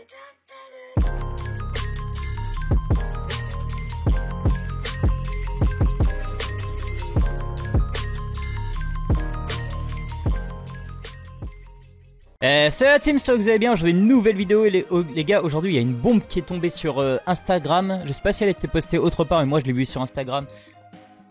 Salut la team, j'espère que vous allez bien. Aujourd'hui une nouvelle vidéo et les gars, aujourd'hui il y a une bombe qui est tombée sur Instagram. Je sais pas si elle a été postée autre part mais moi je l'ai vue sur Instagram.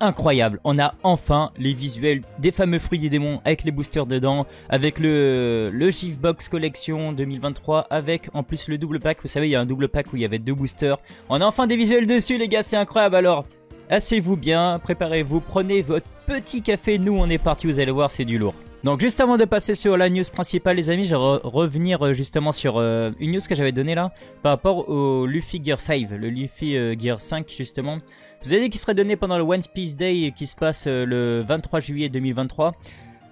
Incroyable, on a enfin les visuels des fameux fruits des démons avec les boosters dedans, avec le Giftbox Collection 2023, avec en plus le double pack. Vous savez il y a un double pack où il y avait 2 boosters. On a enfin des visuels dessus les gars, c'est incroyable. Alors asseyez-vous bien, préparez-vous, prenez votre petit café, nous on est parti, vous allez voir c'est du lourd. Donc juste avant de passer sur la news principale les amis, je vais revenir justement sur une news que j'avais donnée là par rapport au Luffy Gear 5, le Luffy Gear 5 justement. Je vous ai dit qu'il serait donné pendant le One Piece Day qui se passe le 23 juillet 2023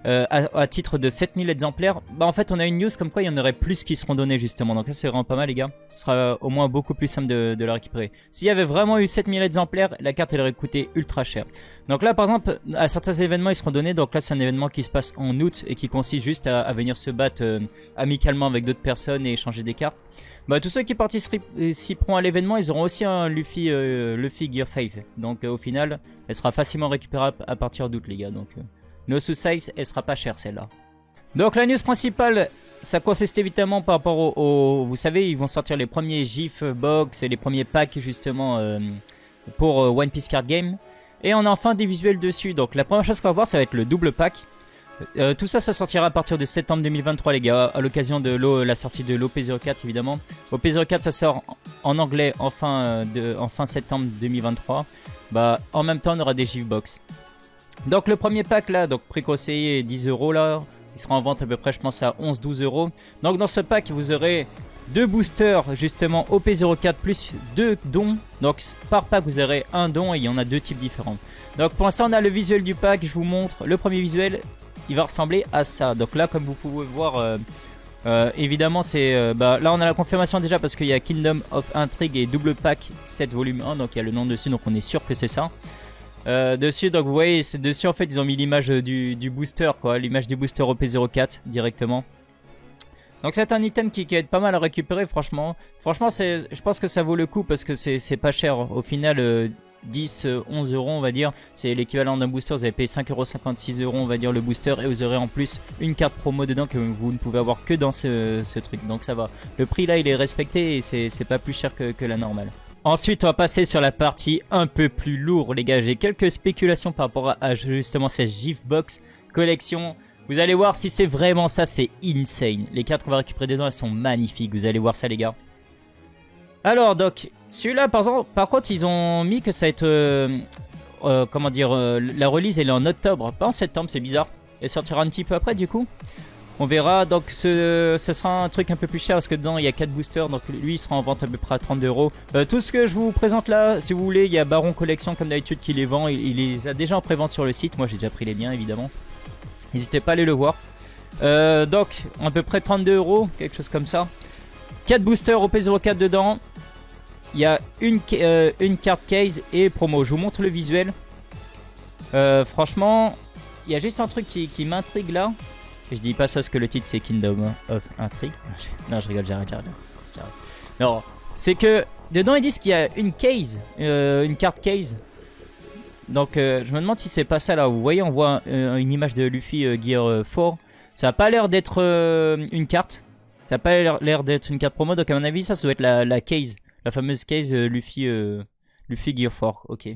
à titre de 7000 exemplaires. Bah en fait on a une news comme quoi il y en aurait plus qui seront donnés justement, donc là c'est vraiment pas mal les gars. Ce sera au moins beaucoup plus simple de la récupérer. S'il y avait vraiment eu 7000 exemplaires, la carte elle aurait coûté ultra cher. Donc là par exemple à certains événements ils seront donnés, donc là c'est un événement qui se passe en août et qui consiste juste à venir se battre amicalement avec d'autres personnes et échanger des cartes. Bah tous ceux qui participeront à l'événement ils auront aussi un Luffy Gear 5, donc au final elle sera facilement récupérable à partir d'août les gars, donc No Suicide, elle sera pas chère celle-là. Donc la news principale, ça consiste évidemment par rapport au vous savez, ils vont sortir les premiers GIF box et les premiers packs justement pour One Piece Card Game. Et on a enfin des visuels dessus. Donc la première chose qu'on va voir, ça va être le double pack. Tout ça, ça sortira à partir de septembre 2023 les gars, à l'occasion de la sortie de l'OP04 évidemment. OP04 ça sort en anglais en fin septembre 2023. Bah en même temps on aura des GIF box. Donc le premier pack là, donc prix conseillé 10 € là, il sera en vente à peu près je pense à 11-12 €. Donc dans ce pack vous aurez 2 boosters justement OP04 plus 2 dons. Donc par pack vous aurez un don et il y en a 2 types différents. Donc pour l'instant on a le visuel du pack, je vous montre. Le premier visuel il va ressembler à ça. Donc là comme vous pouvez voir évidemment c'est là on a la confirmation déjà parce qu'il y a Kingdom of Intrigue et double pack 7 volume 1. Donc il y a le nom dessus, donc on est sûr que c'est ça. Dessus donc vous voyez c'est dessus en fait ils ont mis l'image du booster quoi, l'image du booster OP04 directement. Donc c'est un item qui va être pas mal à récupérer franchement je pense que ça vaut le coup parce que c'est pas cher au final. 10-11 € on va dire, c'est l'équivalent d'un booster, vous avez payé 5,56 € on va dire le booster et vous aurez en plus une carte promo dedans que vous ne pouvez avoir que dans ce truc, donc ça va, le prix là il est respecté et c'est pas plus cher que la normale. Ensuite on va passer sur la partie un peu plus lourde les gars, j'ai quelques spéculations par rapport à justement cette Giftbox Collection. Vous allez voir si c'est vraiment ça, c'est insane, les cartes qu'on va récupérer dedans elles sont magnifiques, vous allez voir ça les gars. Alors donc celui-là par contre ils ont mis que ça va être comment dire, la release elle est en octobre, pas en septembre, c'est bizarre. Elle sortira un petit peu après du coup. On verra, donc ce sera un truc un peu plus cher parce que dedans il y a 4 boosters, donc lui il sera en vente à peu près à 32 €. Tout ce que je vous présente là, si vous voulez, il y a Baron Collection comme d'habitude qui les vend, il les a déjà en prévente sur le site, moi j'ai déjà pris les miens évidemment. N'hésitez pas à aller le voir. Donc à peu près 32 €, quelque chose comme ça. 4 boosters OP04 dedans. Il y a une carte case et promo. Je vous montre le visuel. Franchement, il y a juste un truc qui m'intrigue là. Et je dis pas ça parce que le titre c'est Kingdom of Intrigue. Non, je rigole, j'arrête. Non, c'est que dedans ils disent qu'il y a une case, une carte case. Donc je me demande si c'est pas ça là. Vous voyez, on voit une image de Luffy Gear 4. Ça a pas l'air d'être une carte. Ça a pas l'air d'être une carte promo. Donc à mon avis ça doit être la case. La fameuse case Luffy Gear 4, ok.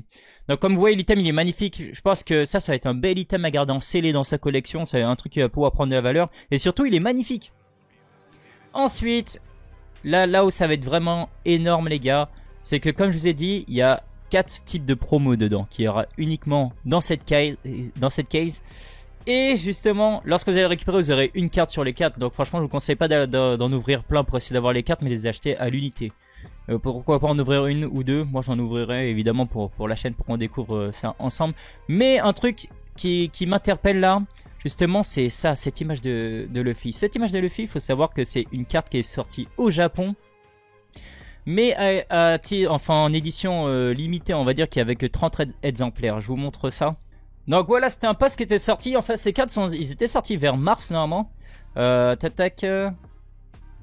Donc comme vous voyez l'item il est magnifique, je pense que ça va être un bel item à garder en scellé dans sa collection, c'est un truc qui va pouvoir prendre de la valeur, et surtout il est magnifique. Ensuite, là où ça va être vraiment énorme les gars, c'est que comme je vous ai dit, il y a 4 types de promos dedans, qui y aura uniquement dans cette case. Et justement, lorsque vous allez le récupérer, vous aurez une carte sur les 4, donc franchement je vous conseille pas d'en ouvrir plein pour essayer d'avoir les cartes, mais les acheter à l'unité. Pourquoi pas en ouvrir une ou deux, moi j'en ouvrirai évidemment pour la chaîne pour qu'on découvre ça ensemble. Mais un truc qui m'interpelle là, justement c'est ça, cette image de Luffy. Cette image de Luffy, il faut savoir que c'est une carte qui est sortie au Japon. Mais enfin en édition limitée, on va dire qu'il y avait que 30 exemplaires, je vous montre ça. Donc voilà, c'était un post qui était sorti, en fait ces cartes ils étaient sortis vers mars normalement.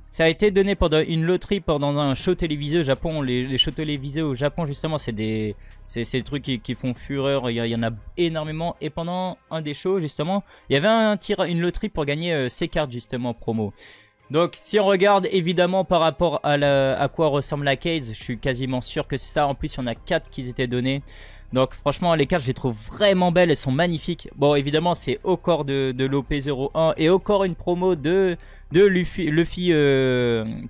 Ça a été donné pendant une loterie, pendant un show télévisé au Japon. Les shows télévisés au Japon, justement, c'est des trucs qui font fureur. Il y en a énormément. Et pendant un des shows, justement, il y avait une loterie pour gagner ces cartes, justement, promo. Donc, si on regarde, évidemment, par rapport à quoi ressemble la case, je suis quasiment sûr que c'est ça. En plus, il y en a 4 qui étaient donnés. Donc, franchement, les cartes, je les trouve vraiment belles. Elles sont magnifiques. Bon, évidemment, c'est au corps de l'OP01 et au corps une promo de Luffy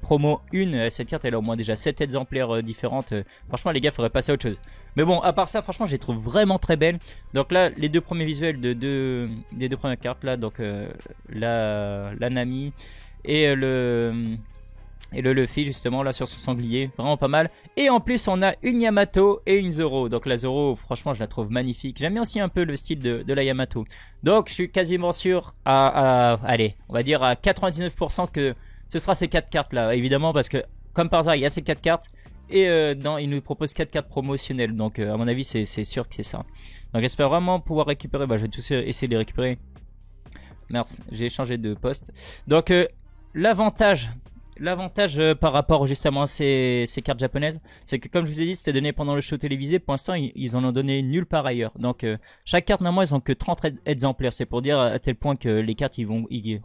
promo 1. Cette carte, elle a au moins déjà 7 exemplaires différentes. Franchement, les gars, faudrait passer à autre chose. Mais bon, à part ça, franchement, je les trouve vraiment très belles. Donc là, les deux premiers visuels des deux premières cartes, là, donc la Nami et le Luffy, justement, là sur son sanglier, vraiment pas mal. Et en plus, on a une Yamato et une Zoro. Donc la Zoro, franchement, je la trouve magnifique. J'aime bien aussi un peu le style de la Yamato. Donc je suis quasiment sûr allez, on va dire à 99% que ce sera ces 4 cartes là, évidemment, parce que comme par hasard, il y a ces 4 cartes. Et il nous propose 4 cartes promotionnelles. Donc à mon avis, c'est sûr que c'est ça. Donc j'espère vraiment pouvoir récupérer. Bah, je vais tous essayer de les récupérer. Merci, j'ai changé de poste. Donc l'avantage par rapport justement à ces cartes japonaises, c'est que comme je vous ai dit, c'était donné pendant le show télévisé. Pour l'instant, ils en ont donné nulle part ailleurs. Donc chaque carte, normalement, ils ont que 30 exemplaires. C'est pour dire à tel point que les cartes,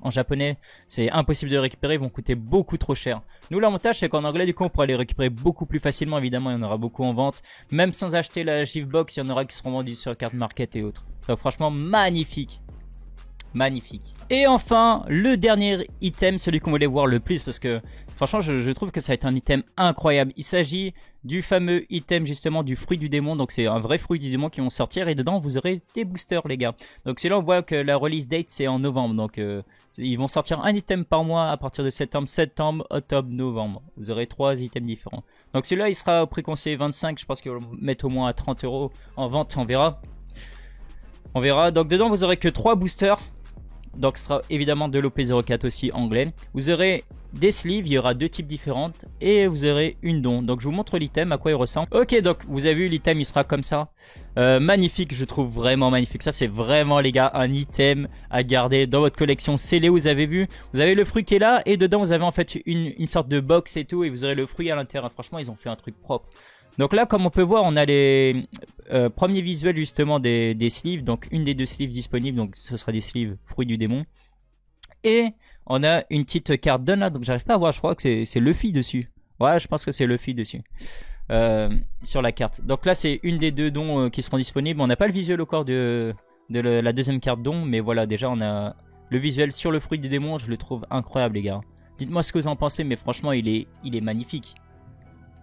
en japonais, c'est impossible de les récupérer. Ils vont coûter beaucoup trop cher. Nous, l'avantage, c'est qu'en anglais, du coup, on pourra les récupérer beaucoup plus facilement. Évidemment, il y en aura beaucoup en vente. Même sans acheter la GIF Box, il y en aura qui seront vendus sur Card Market et autres. Donc franchement, magnifique. Magnifique. Et enfin, le dernier item, celui qu'on voulait voir le plus, parce que franchement, je trouve que ça va être un item incroyable. Il s'agit du fameux item justement du fruit du démon. Donc c'est un vrai fruit du démon qui vont sortir et dedans vous aurez des boosters, les gars. Donc c'est là on voit que la release date c'est en novembre. Donc ils vont sortir un item par mois à partir de septembre, octobre, novembre. Vous aurez 3 items différents. Donc celui-là il sera au prix conseillé 25. Je pense qu'ils vont le mettre au moins à 30 € en vente. On verra. On verra. Donc dedans vous aurez que 3 boosters. Donc ce sera évidemment de l'OP04 aussi anglais. Vous aurez des sleeves, il y aura 2 types différentes. Et vous aurez une don. Donc je vous montre l'item, à quoi il ressemble. Ok, donc vous avez vu l'item, il sera comme ça. Magnifique, je trouve vraiment magnifique. Ça c'est vraiment les gars un item à garder dans votre collection scellé. Vous avez vu, vous avez le fruit qui est là. Et dedans vous avez en fait une sorte de box et tout. Et vous aurez le fruit à l'intérieur. Franchement ils ont fait un truc propre. Donc là, comme on peut voir, on a les premiers visuels justement des sleeves. Donc une des 2 sleeves disponibles. Donc ce sera des sleeves fruits du démon. Et on a une petite carte d'un là. Donc j'arrive pas à voir, je crois que c'est Luffy dessus. Ouais, je pense que c'est Luffy dessus. Sur la carte. Donc là, c'est une des 2 dons qui seront disponibles. On n'a pas le visuel au corps de la deuxième carte don. Mais voilà, déjà on a le visuel sur le fruit du démon. Je le trouve incroyable, les gars. Dites-moi ce que vous en pensez. Mais franchement, il est magnifique.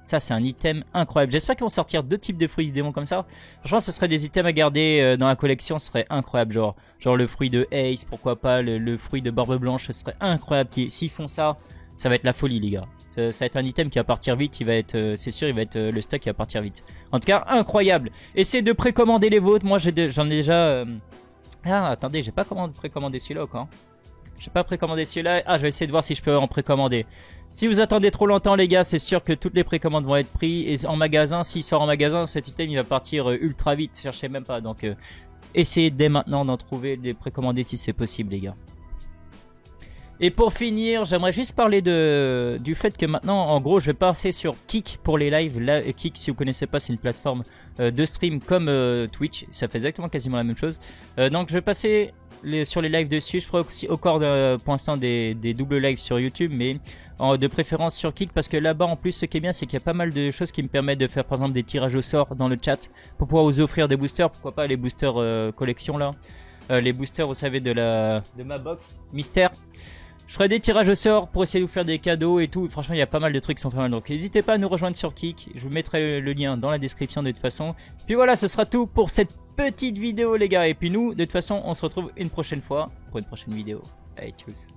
Ça c'est un item incroyable. J'espère qu'ils vont sortir 2 types de fruits du démon comme ça. Franchement ce serait des items à garder dans la collection. Ce serait incroyable. Genre le fruit de Ace, pourquoi pas. Le fruit de Barbe Blanche, ce serait incroyable. S'ils font ça, ça va être la folie les gars. Ça va être un item qui va partir vite. Il va être, c'est sûr, il va être le stock qui va partir vite. En tout cas incroyable. Essayez de précommander les vôtres. Moi j'en ai déjà... Ah attendez, j'ai pas précommandé celui-là encore. J'ai pas précommandé celui-là. Ah, je vais essayer de voir si je peux en précommander. Si vous attendez trop longtemps, les gars, c'est sûr que toutes les précommandes vont être prises. Et en magasin, s'il sort en magasin, cet item, il va partir ultra vite. Cherchez même pas. Donc, essayez dès maintenant d'en trouver, de les précommander si c'est possible, les gars. Et pour finir, j'aimerais juste parler du fait que maintenant, en gros, je vais passer sur Kick pour les lives. Là, Kick, si vous connaissez pas, c'est une plateforme de stream comme Twitch. Ça fait exactement quasiment la même chose. Donc, je vais passer sur les lives dessus. Je ferai aussi encore pour l'instant des doubles lives sur YouTube, mais de préférence sur Kick, parce que là-bas en plus ce qui est bien c'est qu'il y a pas mal de choses qui me permettent de faire par exemple des tirages au sort dans le chat pour pouvoir vous offrir des boosters. Pourquoi pas les boosters collection là, les boosters vous savez de ma box mystère. Je ferai des tirages au sort pour essayer de vous faire des cadeaux et tout. Franchement il y a pas mal de trucs qui sont pas mal, donc n'hésitez pas à nous rejoindre sur Kick. Je vous mettrai le lien dans la description de toute façon. Puis voilà, ce sera tout pour cette petite vidéo les gars, et puis nous de toute façon on se retrouve une prochaine fois pour une prochaine vidéo. Allez, tchuss.